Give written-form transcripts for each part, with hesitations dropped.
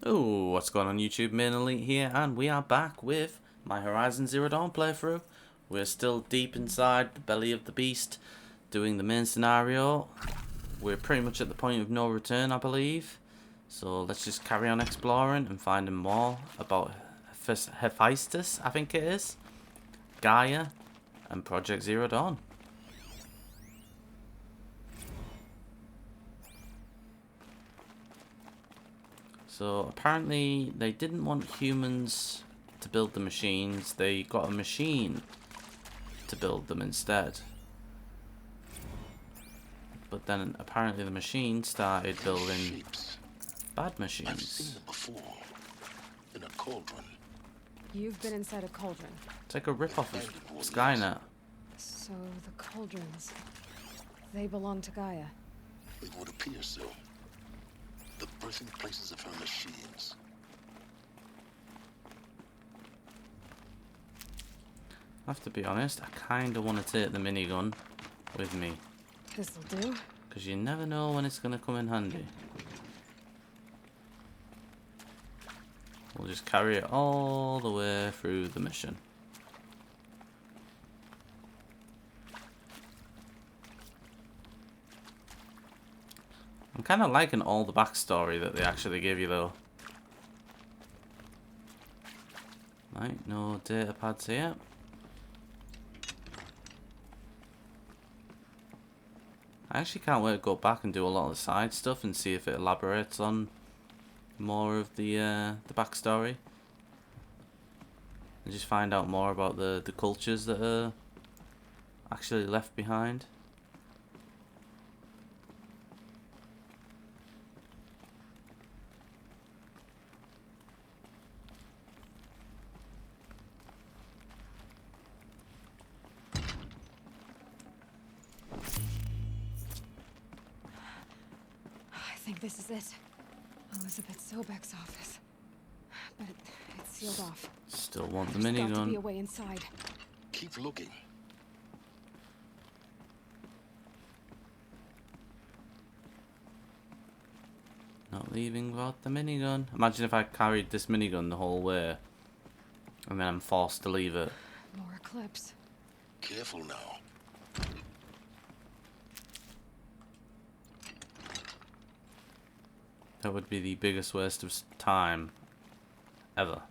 Oh, what's going on YouTube? Main Elite here, and we are back with my Horizon Zero Dawn playthrough. We're still deep inside the belly of the beast, doing the main scenario. We're pretty much at the point of no return, I believe. So let's just carry on exploring and finding more about Hephaestus, I think it is, Gaia, and Project Zero Dawn. So apparently they didn't want humans to build the machines, they got a machine to build them instead. But then apparently the machine started building bad machines. I've seen them before. In a cauldron. You've been inside a cauldron. It's like a rip-off of Skynet. So the cauldrons, they belong to Gaia. It would appear so. The birthing places of her machines. I have to be honest, I kinda want to take the minigun with me. This'll do. Because you never know when it's gonna come in handy. We'll just carry it all the way through the mission. I'm kind of liking all the backstory that they actually give you though. Right, no data pads here. I actually can't wait to go back and do a lot of the side stuff and see if it elaborates on more of the backstory. And just find out more about the cultures that are actually left behind. I think this is it. Elizabeth Sobecks' office. But it's sealed off. Still want the There's got to be minigun. a way inside. Keep looking. Not leaving without the minigun. Imagine if I carried this minigun the whole way. And then I'm forced to leave it. More eclipse. Careful now. That would be the biggest waste of time ever.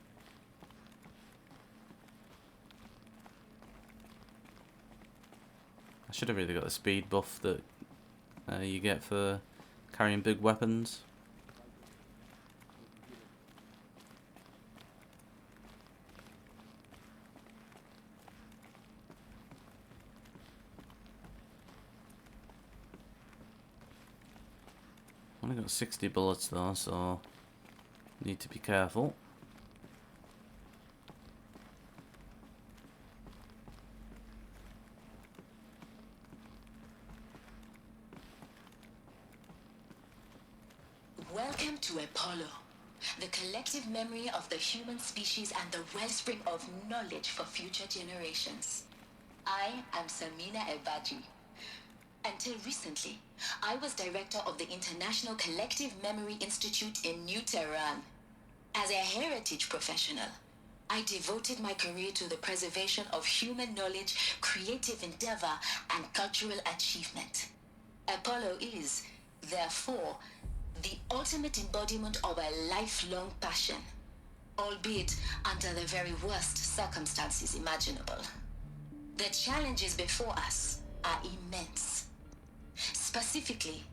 I should have really got the speed buff that you get for carrying big weapons. Only got 60 bullets though, so need to be careful. Welcome to Apollo, the collective memory of the human species and the wellspring of knowledge for future generations. I am Samina Ebaji. Until recently, I was director of the International Collective Memory Institute in New Tehran. As a heritage professional, I devoted my career to the preservation of human knowledge, creative endeavor, and cultural achievement. Apollo is, therefore, the ultimate embodiment of a lifelong passion, albeit under the very worst circumstances imaginable. The challenges before us are immense. Specifically,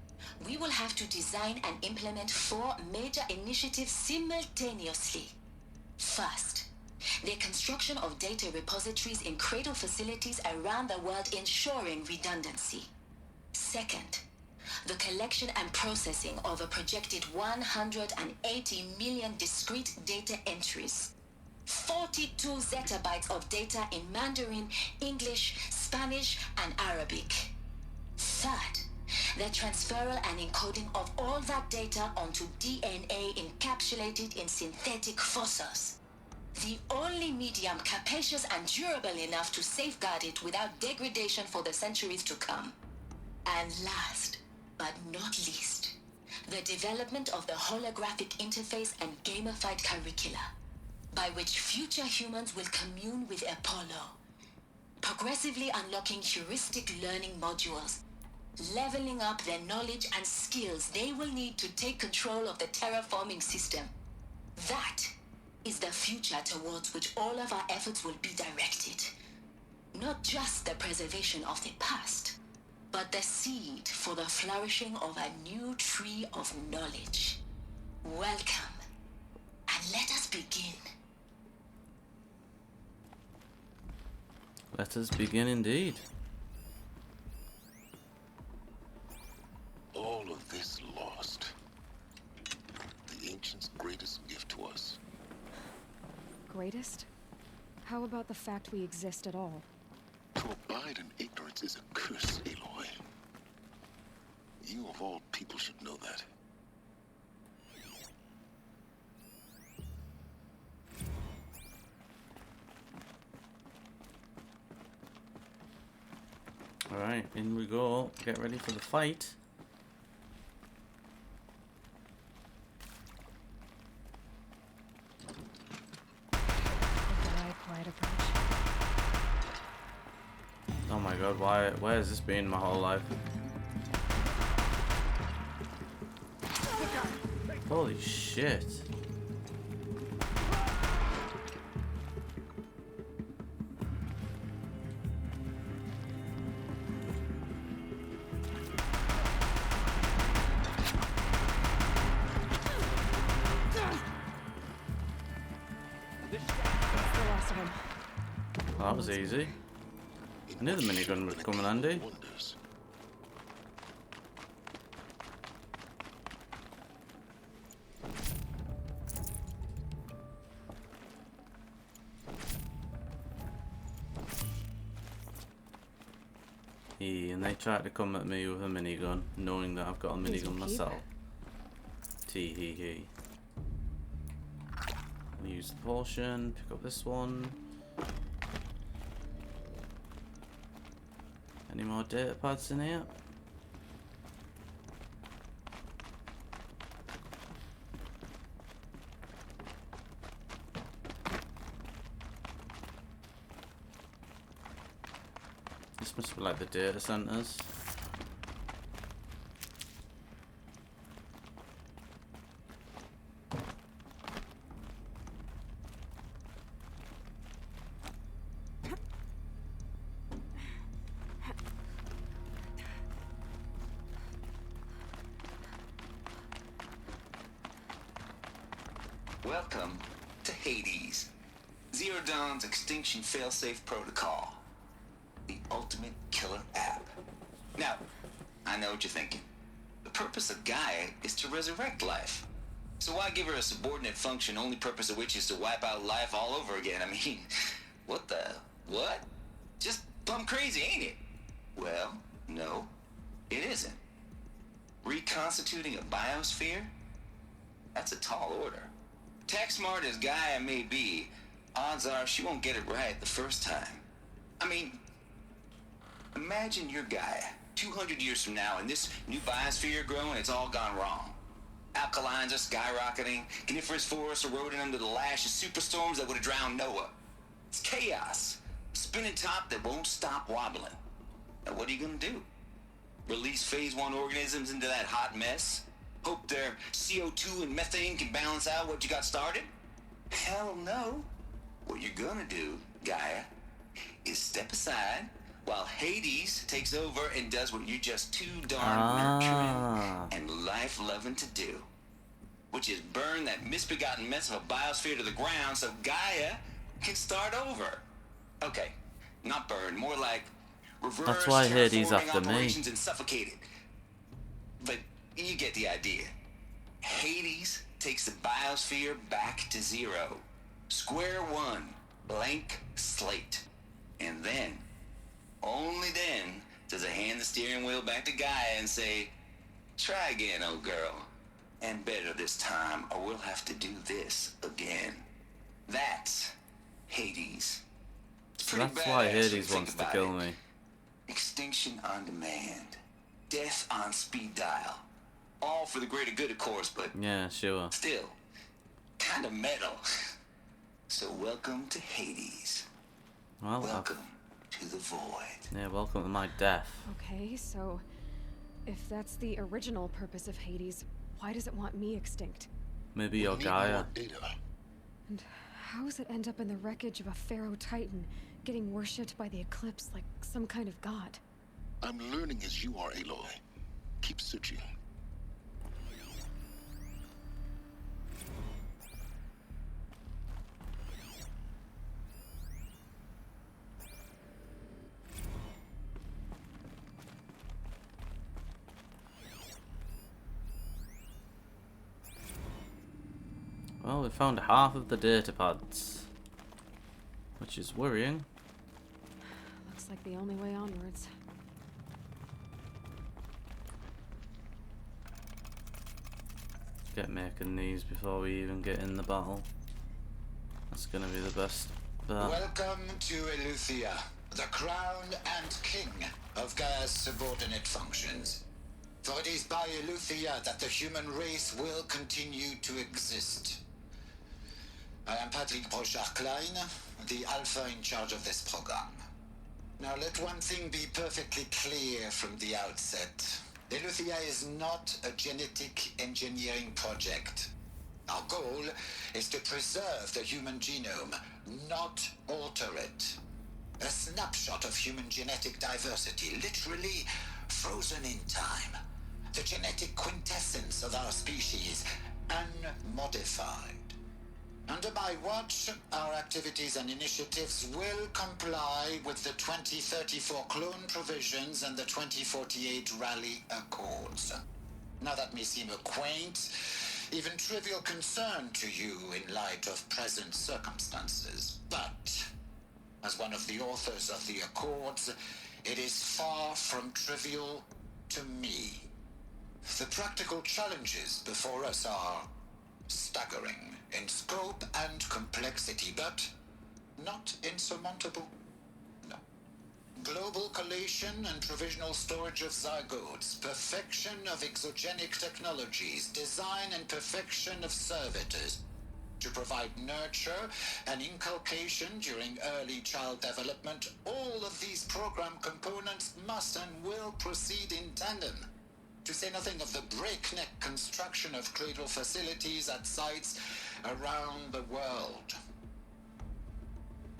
we will have to design and implement 4 major initiatives simultaneously. First, the construction of data repositories in cradle facilities around the world ensuring redundancy. Second, the collection and processing of a projected 180 million discrete data entries. 42 zettabytes of data in Mandarin, English, Spanish, and Arabic. Third, the transferal and encoding of all that data onto DNA encapsulated in synthetic fossils. The only medium capacious and durable enough to safeguard it without degradation for the centuries to come. And last, but not least, the development of the holographic interface and gamified curricula, by which future humans will commune with Apollo, progressively unlocking heuristic learning modules, leveling up their knowledge and skills they will need to take control of the terraforming system. That is the future towards which all of our efforts will be directed. Not just the preservation of the past, but the seed for the flourishing of a new tree of knowledge. Welcome, and let us begin. Let us begin indeed. All of this lost. The ancients' greatest gift to us. Greatest? How about the fact we exist at all? To abide in ignorance is a curse, Aloy. You of all people should know that. Alright, in we go. Get ready for the fight. Quiet approach. Oh my god, why has this been my whole life? Holy shit. That's the last of him. That was easy. I knew the minigun would come in handy. Wonders. Yeah, and they tried to come at me with a minigun, knowing that I've got a Please minigun repeat. myself. Tee hee hee. Use the potion, pick up this one. Any more data pads in here? This must be like the data centers. Welcome to Hades, Zero Dawn's Extinction Failsafe Protocol, the ultimate killer app. Now, I know what you're thinking. The purpose of Gaia is to resurrect life. So why give her a subordinate function, only purpose of which is to wipe out life all over again? I mean, what the... what? Just plumb crazy, ain't it? Well, no, it isn't. Reconstituting a biosphere? That's a tall order. Tech smart as Gaia may be, odds are she won't get it right the first time. I mean, imagine you're Gaia, 200 years from now, and this new biosphere you're growing, it's all gone wrong. Alkalines are skyrocketing, coniferous forests eroding under the lash of superstorms that would have drowned Noah. It's chaos, a spinning top that won't stop wobbling. Now what are you gonna do? Release phase 1 organisms into that hot mess? Hope their CO2 and methane can balance out what you got started? Hell no. What you're gonna do, Gaia, is step aside while Hades takes over and does what you're just too darn nurturing and life-loving to do. Which is burn that misbegotten mess of a biosphere to the ground so Gaia can start over. Okay, not burn, more like reverse That's why Hades terraforming after me. operations and suffocate it. But you get the idea. Hades takes the biosphere back to zero. Square one, blank slate. And then, only then, does it hand the steering wheel back to Gaia and say, try again, old girl. And better this time, or we'll have to do this again. That's Hades. It's So pretty that's why badass when you Hades think wants to about kill it. me. Extinction on demand. Death on speed dial. All for the greater good, of course, but Yeah, sure. still, kind of metal. So welcome to Hades. Well, Welcome to the void. yeah, welcome to my death. Okay, so if that's the original purpose of Hades, why does it want me extinct? Maybe We you're need Gaia. more data. And how does it end up in the wreckage of a pharaoh titan, getting worshipped by the Eclipse like some kind of god? I'm learning as you are, Aloy. Keep searching. Well, we found half of the data pads, which is worrying. Looks like the only way onwards. Get making these before we even get in the battle. That's gonna be the best bet. Welcome to Eleuthia, the crown and king of Gaia's subordinate functions. For it is by Eleuthia that the human race will continue to exist. I am Patrick Brochard-Klein, the Alpha in charge of this program. Now let one thing be perfectly clear from the outset. Eleuthia is not a genetic engineering project. Our goal is to preserve the human genome, not alter it. A snapshot of human genetic diversity, literally frozen in time. The genetic quintessence of our species, unmodified. Under my watch, our activities and initiatives will comply with the 2034 clone provisions and the 2048 Rally Accords. Now that may seem a quaint, even trivial concern to you in light of present circumstances, but as one of the authors of the Accords, it is far from trivial to me. The practical challenges before us are staggering in scope and complexity, but not insurmountable. No. Global collation and provisional storage of zygotes, perfection of exogenic technologies, design and perfection of servitors to provide nurture and inculcation during early child development. All of these program components must and will proceed in tandem. To say nothing of the breakneck construction of cradle facilities at sites around the world.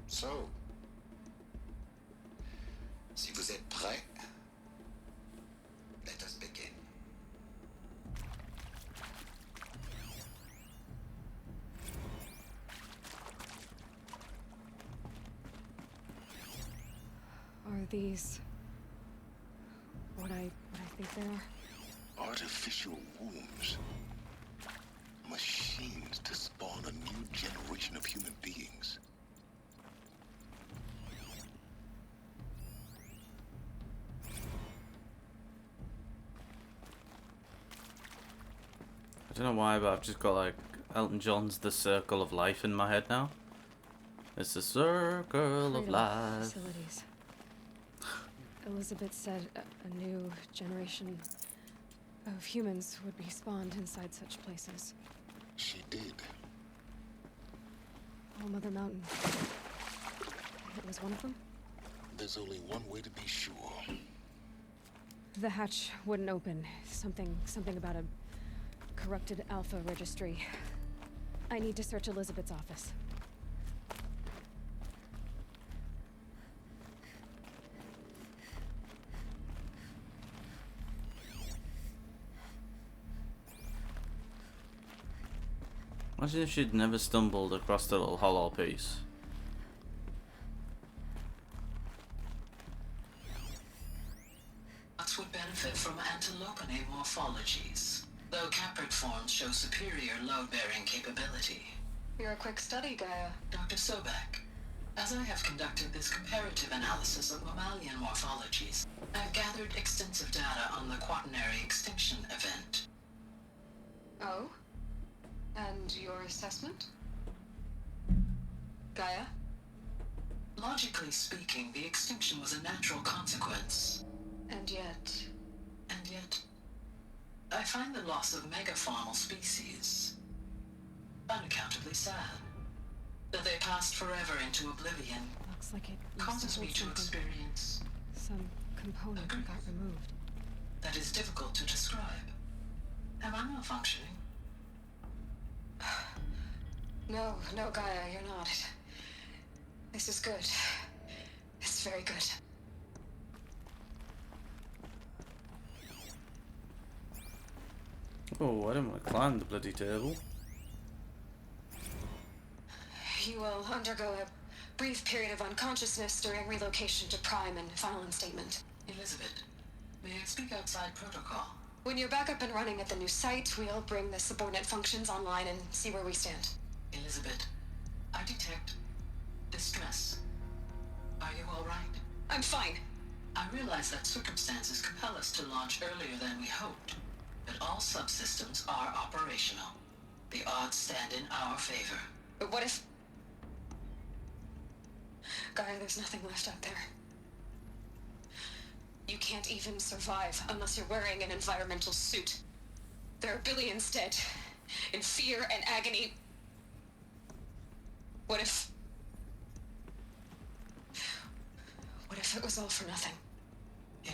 So, si vous êtes prêts, let us begin. Are these what I think they are? Artificial wombs. Machines to spawn a new generation of human beings. I don't know why, but I've just got like Elton John's The Circle of Life in my head now. It's the circle of Cradle life. facilities. Elizabeth said a new generation of humans would be spawned inside such places. She did. Oh, Mother Mountain. It was one of them? There's only one way to be sure. The hatch wouldn't open. Something about a corrupted Alpha registry. I need to search Elizabeth's office. Imagine if she'd never stumbled across the little hollow piece. Nuts would benefit from antilopine morphologies, though caprid forms show superior load-bearing capability. You're a quick study, Gaia. Dr. Sobek, as I have conducted this comparative analysis of mammalian morphologies, I've gathered extensive data on the quaternary extinction event. Oh? And your assessment? Gaia? Logically speaking, the extinction was a natural consequence. And yet... And yet, I find the loss of megafaunal species unaccountably sad. That they passed forever into oblivion Looks like it used causes to me hold to something. experience Some component got removed. that is difficult to describe. Am I malfunctioning? No, Gaia, you're not. This is good. It's very good. Oh, I didn't want to climb the bloody table. You will undergo a brief period of unconsciousness during relocation to Prime and final instatement. Elizabeth, may I speak outside protocol? When you're back up and running at the new site, we'll bring the subordinate functions online and see where we stand. Elizabeth, I detect distress. Are you all right? I'm fine. I realize that circumstances compel us to launch earlier than we hoped, but all subsystems are operational. The odds stand in our favor. But what if... Gaia, there's nothing left out there. You can't even survive unless you're wearing an environmental suit. There are billions dead, in fear and agony. What if it was all for nothing?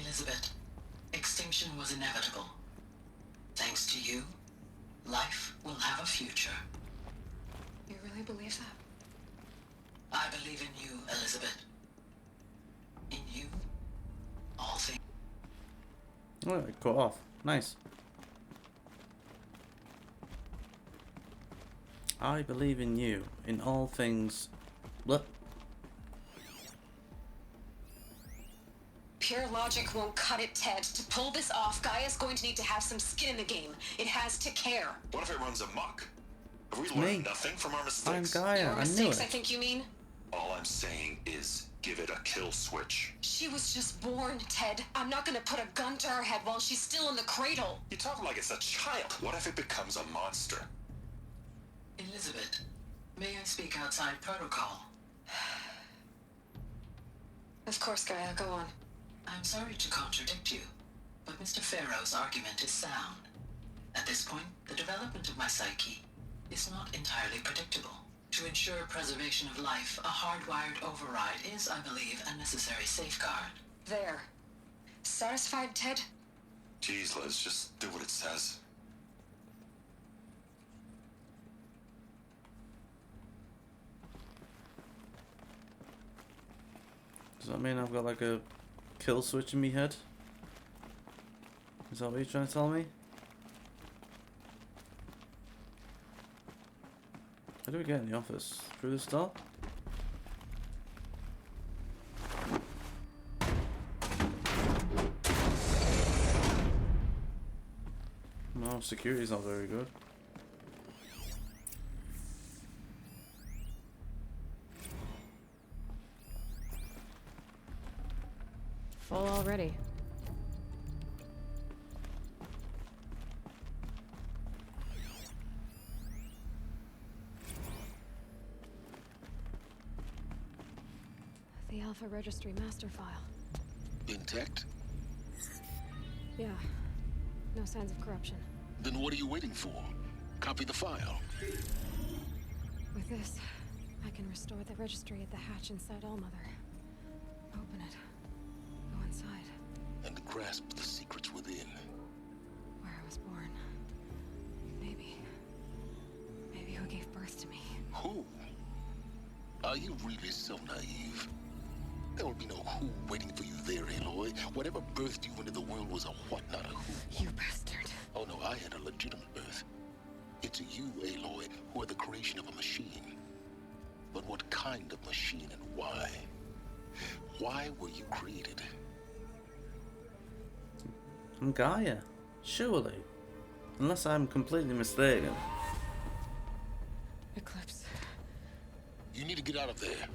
Elizabeth, extinction was inevitable. Thanks to you, life will have a future. You really believe that? I believe in you, Elizabeth. In you, all things. Oh, it cut off. Nice. I believe in you, in all things. What? Pure logic won't cut it, Ted. To pull this off, Gaia's going to need to have some skin in the game. It has to care. What if it runs amok? Have we It's learned me. nothing from our I'm mistakes? Gaia. Your I knew mistakes, it. I think you mean? All I'm saying is give it a kill switch. She was just born, Ted. I'm not gonna put a gun to her head while she's still in the cradle. You talk like it's a child. What if it becomes a monster? Elizabeth, may I speak outside protocol? Of course, Gaia, go on. I'm sorry to contradict you, but Mr. Farrow's argument is sound. At this point, the development of my psyche is not entirely predictable. To ensure preservation of life, a hardwired override is, I believe, a necessary safeguard. There. Satisfied, Ted? Jeez, Liz, just do what it says. Does that mean I've got like a kill switch in me head? Is that what you're trying to tell me? How do we get in the office? Through this door? No, security's not very good. Full already. The Alpha Registry master file. Intact? Yeah. No signs of corruption. Then what are you waiting for? Copy the file. With this, I can restore the registry at the hatch inside Allmother. Open it. Go inside. And grasp the secrets within. Where I was born. Maybe who gave birth to me. Who? Are you really so naive? There will be no who waiting for you there, Aloy. Whatever birthed you into the world was a what, not a who. You bastard. Oh no, I had a legitimate birth. It's you, Aloy, who are the creation of a machine. But what kind of machine and why? Why were you created? I'm Gaia. Surely. Unless I'm completely mistaken. Eclipse. You need to get out of there.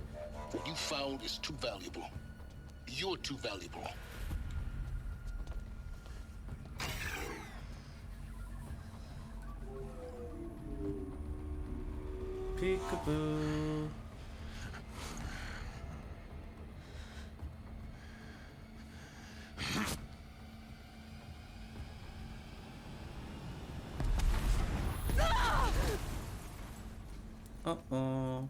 What you found is too valuable. You're too valuable. Peekaboo. Uh-oh.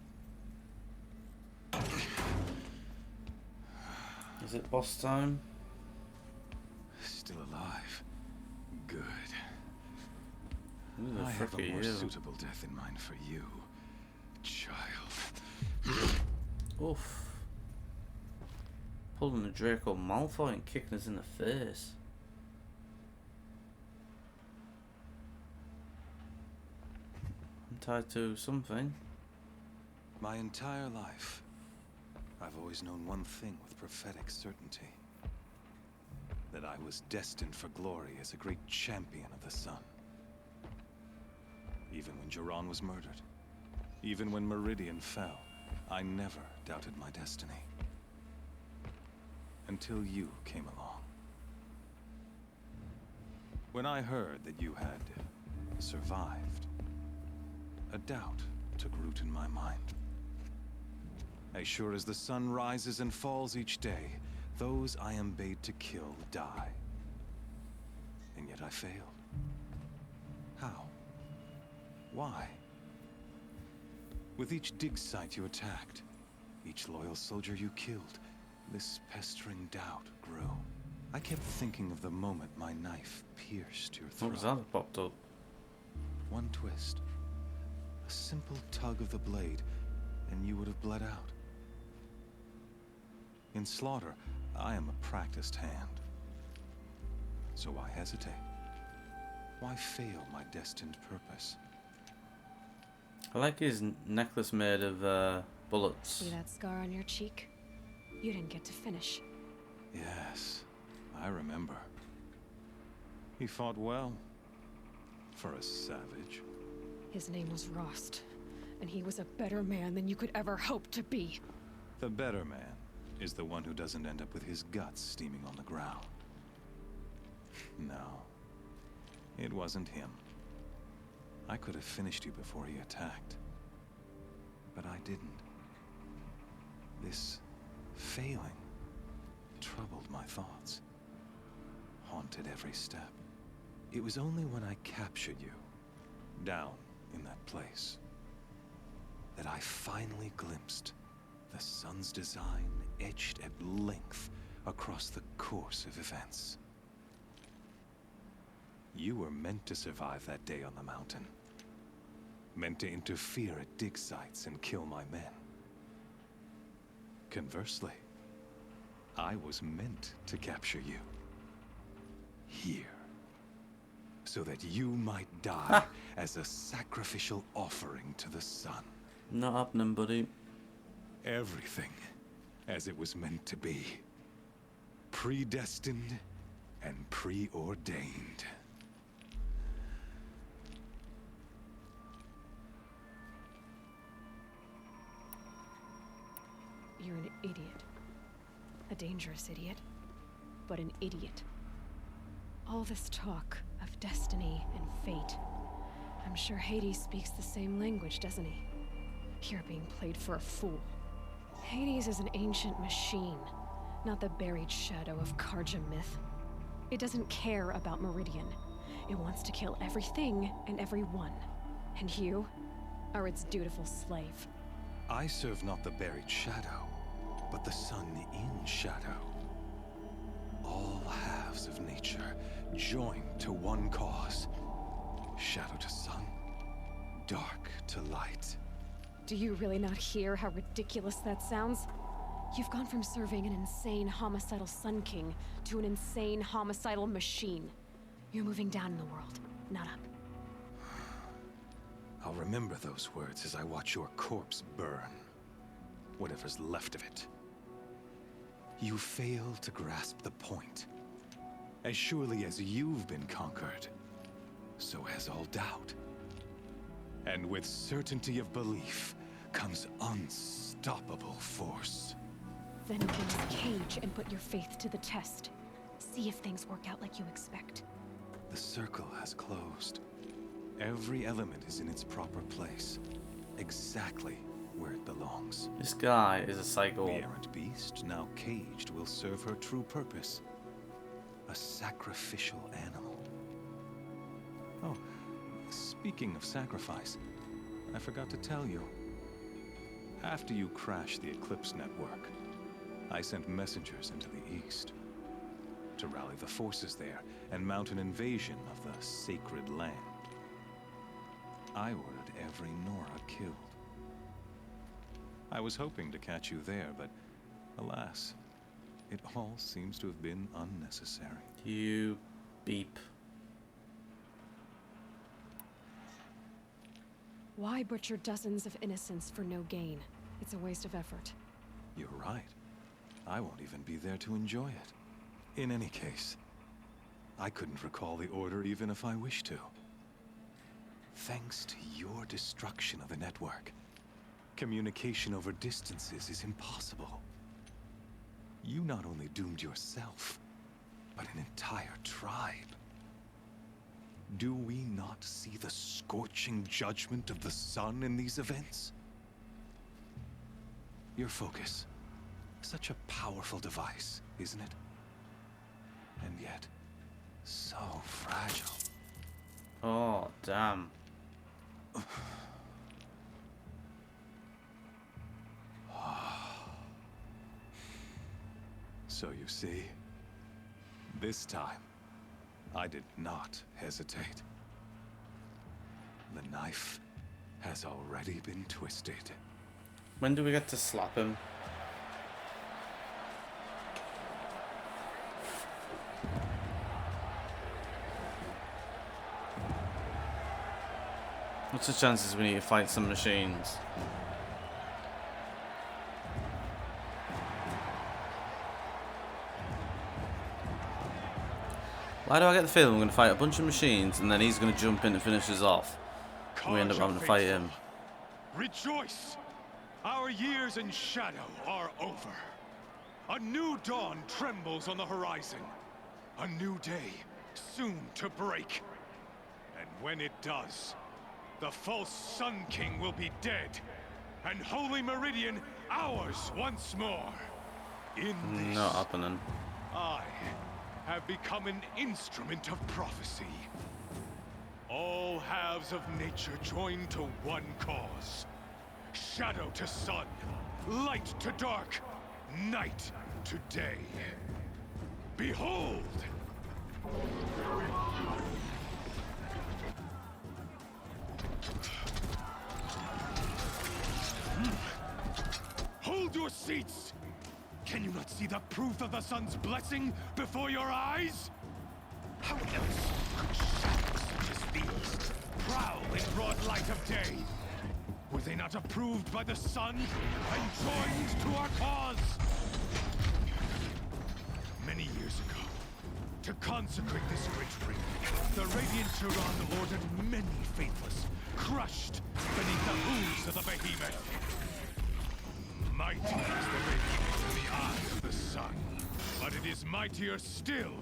Is it boss time? Still alive. Good. Who the I frick have a are more you? suitable death in mind for you, child. Oof. Pulling a Draco Malfoy and kicking us in the face. I'm tied to something. My entire life, I've always known one thing with prophetic certainty. That I was destined for glory as a great champion of the sun. Even when Jiran was murdered, even when Meridian fell, I never doubted my destiny. Until you came along. When I heard that you had survived, a doubt took root in my mind. As sure as the sun rises and falls each day, those I am bade to kill die. And yet I failed. How? Why? With each dig site you attacked, each loyal soldier you killed, this pestering doubt grew. I kept thinking of the moment my knife pierced your throat. What was that that popped up? One twist. A simple tug of the blade, and you would have bled out. In slaughter, I am a practiced hand. So why hesitate? Why fail my destined purpose? I like his necklace made of bullets. See that scar on your cheek? You didn't get to finish. Yes, I remember. He fought well. For a savage. His name was Rost, and he was a better man than you could ever hope to be. The better man is the one who doesn't end up with his guts steaming on the ground. No, it wasn't him. I could have finished you before he attacked. But I didn't. This failing troubled my thoughts. Haunted every step. It was only when I captured you, down in that place, that I finally glimpsed the sun's design etched at length across the course of events. You were meant to survive that day on the mountain. Meant to interfere at dig sites and kill my men. Conversely, I was meant to capture you. Here. So that you might die as a sacrificial offering to the sun. Not happening, buddy. Everything as it was meant to be. Predestined and preordained. You're an idiot. A dangerous idiot, but an idiot. All this talk of destiny and fate. I'm sure Hades speaks the same language, doesn't he? You're being played for a fool. Hades is an ancient machine, not the buried shadow of Karja myth. It doesn't care about Meridian. It wants to kill everything and everyone. And you are its dutiful slave. I serve not the buried shadow, but the sun in shadow. All halves of nature joined to one cause. Shadow to sun, dark to light. Do you really not hear how ridiculous that sounds? You've gone from serving an insane homicidal Sun King to an insane homicidal machine. You're moving down in the world, not up. I'll remember those words as I watch your corpse burn. Whatever's left of it. You fail to grasp the point. As surely as you've been conquered, so has all doubt. And with certainty of belief comes unstoppable force. Then open this cage and put your faith to the test. See if things work out like you expect. The circle has closed. Every element is in its proper place. Exactly where it belongs. This guy is a psycho. The errant beast, now caged, will serve her true purpose. A sacrificial animal. Oh, speaking of sacrifice, I forgot to tell you. After you crashed the Eclipse network, I sent messengers into the east to rally the forces there and mount an invasion of the sacred land. I ordered every Nora killed. I was hoping to catch you there, but alas, it all seems to have been unnecessary. You beep. Why butcher dozens of innocents for no gain? It's a waste of effort. You're right. I won't even be there to enjoy it. In any case, I couldn't recall the order even if I wished to. Thanks to your destruction of the network, communication over distances is impossible. You not only doomed yourself, but an entire tribe. Do we not see the scorching judgment of the sun in these events? Your focus. Such a powerful device, isn't it? And yet, so fragile. Oh, damn. So you see, this time, I did not hesitate. The knife has already been twisted. When do we get to slap him? What's the chances we need to fight some machines? Why do I get the feeling we're going to fight a bunch of machines and then he's going to jump in and finish us off? And we end up having to fight him. Rejoice! Our years in shadow are over. A new dawn trembles on the horizon. A new day soon to break. And when it does, the false Sun King will be dead, and Holy Meridian ours once more. In this, Not happening. I have become an instrument of prophecy. All halves of nature join to one cause. Shadow to sun, light to dark, night to day. Behold! Hold your seats! Can you not see the proof of the sun's blessing before your eyes? How else could shadows such as these prowl in broad light of day? Were they not approved by the sun and joined to our cause? Many years ago, to consecrate this great ring, the Radiant Tyrann ordered many faithless, crushed beneath the hooves of the behemoth. Mighty is the radiance in the eye of the sun, but it is mightier still,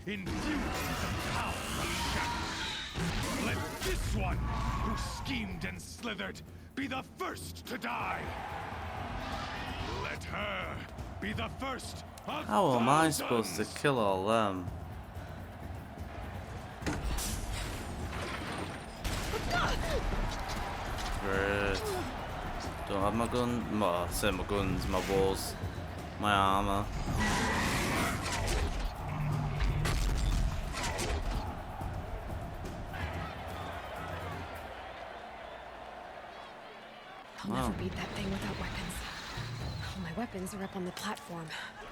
infused with the power of shadow. Let this one, who schemed and slithered, be the first to die. Let her be the first of How am I thousands. supposed to kill all them? Great. Don't have my gun. Well, I say my guns, my balls, my armor. I'll never beat that thing without weapons. All my weapons are up on the platform.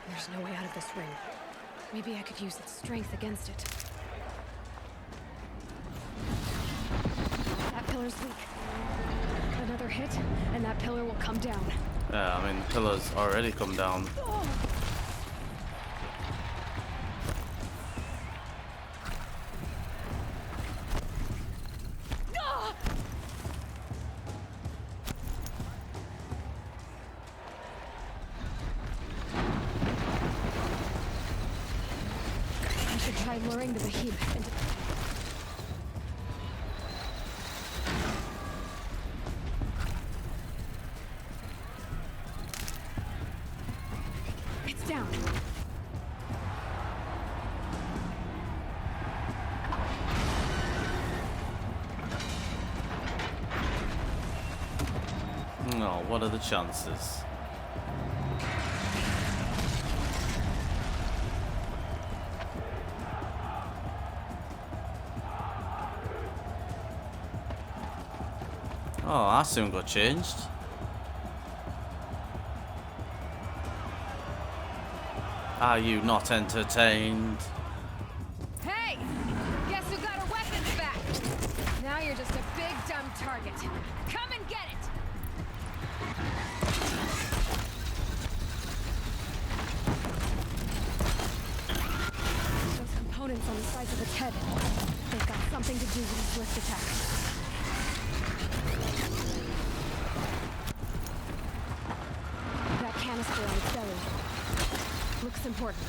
There's no way out of this ring. Maybe I could use its strength against it. That pillar's weak. Another hit, and that pillar will come down. Yeah, I mean, the pillar's already come down. I should try luring the behemoth into... It's down. Oh, what are the chances? Oh, I soon got changed. Are you not entertained? Hey! Guess who got her weapons back? Now you're just a big dumb target. Come and get it! Those components on the sides of its head. They've got something to do with his swift attack. That canister on its belly looks important.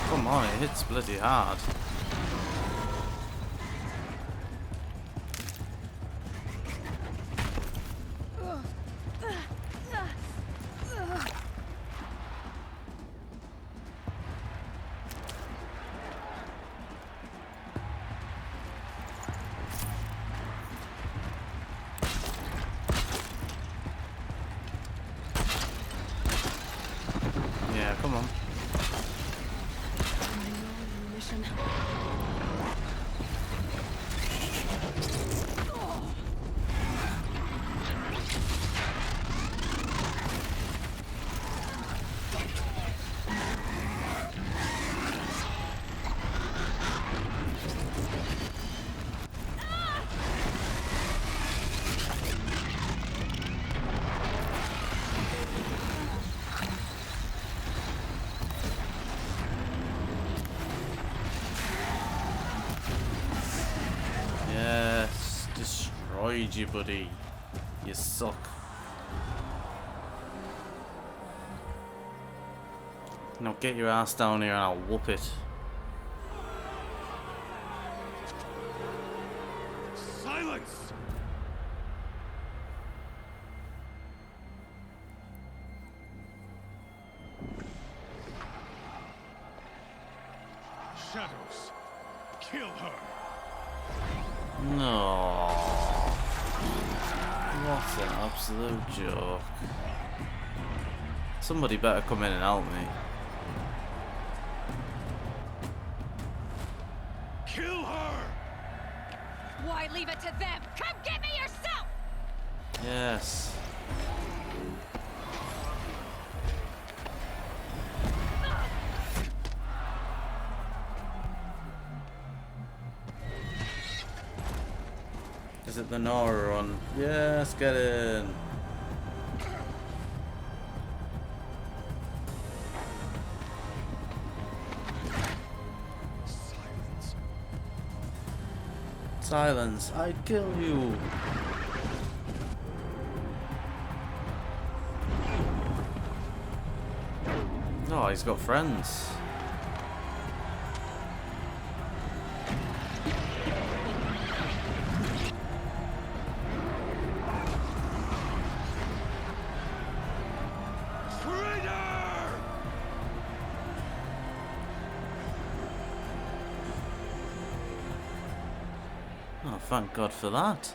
Come on, it hits bloody hard. Yeah, come on. Mission. Yes, destroyed you, buddy. You suck. Now get your ass down here and I'll whoop it. Silence! Shadows, kill her! No. What an absolute joke. Somebody better come in and help me. Kill her! Why leave it to them? Come get me yourself! Yes. Is it the Nora run? Yes, get in. Silence. Silence, I kill you. Oh, he's got friends. Oh, thank God for that.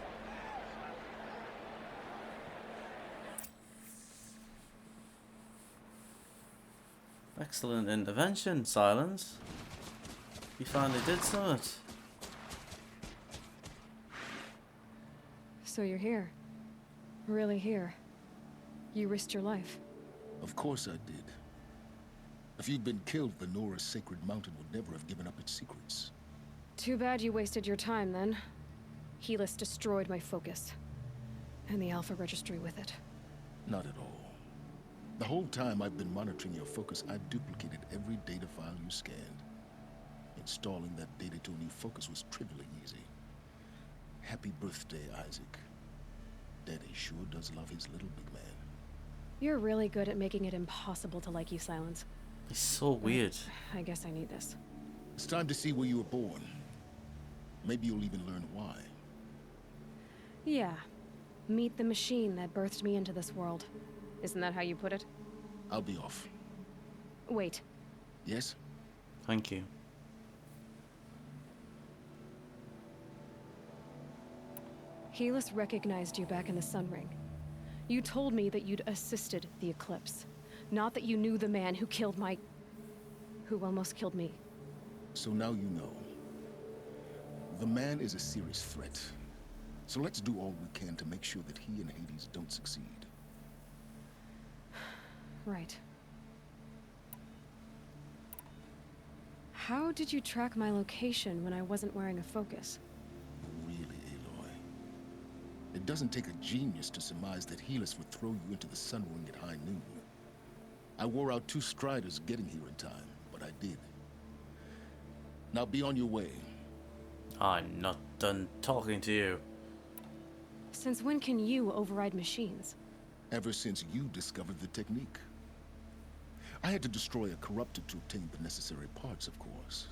Excellent intervention, Silence. You finally did something. So you're here. Really here. You risked your life. Of course I did. If you'd been killed, the Nora's sacred mountain would never have given up its secrets. Too bad you wasted your time then. Helis destroyed my focus. And the Alpha Registry with it. Not at all. The whole time I've been monitoring your focus, I've duplicated every data file you scanned. Installing that data to a new focus was trivially easy. Happy birthday, Isaac. Daddy sure does love his little big man. You're really good at making it impossible to like you, Silence. He's so weird. I guess I need this. It's time to see where you were born. Maybe you'll even learn why. Yeah. Meet the machine that birthed me into this world. Isn't that how you put it? I'll be off. Wait. Yes? Thank you. Helis recognized you back in the Sun Ring. You told me that you'd assisted the Eclipse. Not that you knew the man who killed my... who almost killed me. So now you know. The man is a serious threat. So let's do all we can to make sure that he and Hades don't succeed. Right. How did you track my location when I wasn't wearing a focus? Really, Aloy? It doesn't take a genius to surmise that Helis would throw you into the Sun Ring at high noon. I wore out 2 striders getting here in time, but I did. Now be on your way. I'm not done talking to you. Since when can you override machines? Ever since you discovered the technique. I had to destroy a corruptor to obtain the necessary parts, of course.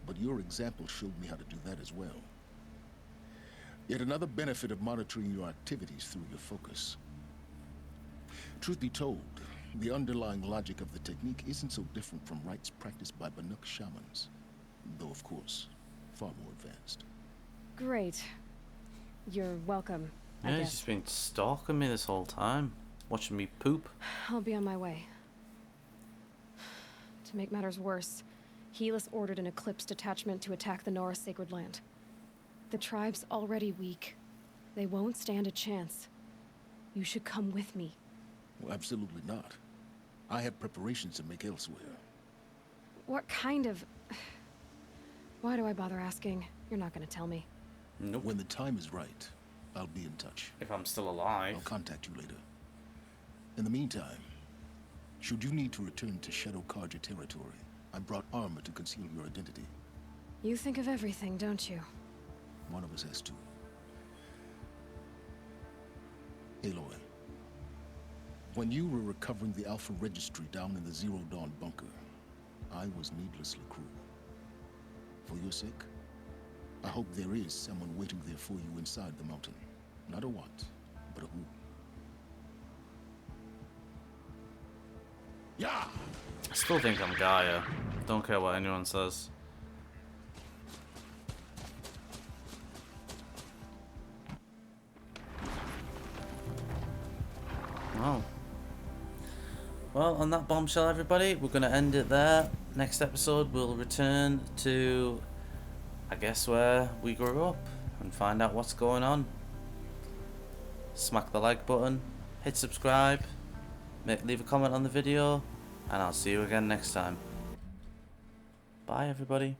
But your example showed me how to do that as well. Yet another benefit of monitoring your activities through your focus. Truth be told, the underlying logic of the technique isn't so different from rites practiced by Banuk shamans. Though, of course, far more advanced. Great. You're welcome, I Yeah, he's guess. just been stalking me this whole time. Watching me poop. I'll be on my way. To make matters worse, Helis ordered an Eclipse detachment to attack the Nora Sacred Land. The tribe's already weak. They won't stand a chance. You should come with me. Well, absolutely not. I have preparations to make elsewhere. What kind of... Why do I bother asking? You're not gonna tell me. Nope. When the time is right, I'll be in touch. If I'm still alive. I'll contact you later. In the meantime, should you need to return to Shadow Karja territory, I brought armor to conceal your identity. You think of everything, don't you? One of us has to. Aloy, when you were recovering the Alpha Registry down in the Zero Dawn bunker, I was needlessly cruel. For your sake, I hope there is someone waiting there for you inside the mountain. Not a what, but a who. Yeah! I still think I'm Gaia. Don't care what anyone says. Wow. Well, on that bombshell, everybody, we're going to end it there. Next episode, we'll return to, I guess, where we grew up and find out what's going on. Smack the like button, hit subscribe, leave a comment on the video, and I'll see you again next time. Bye, everybody.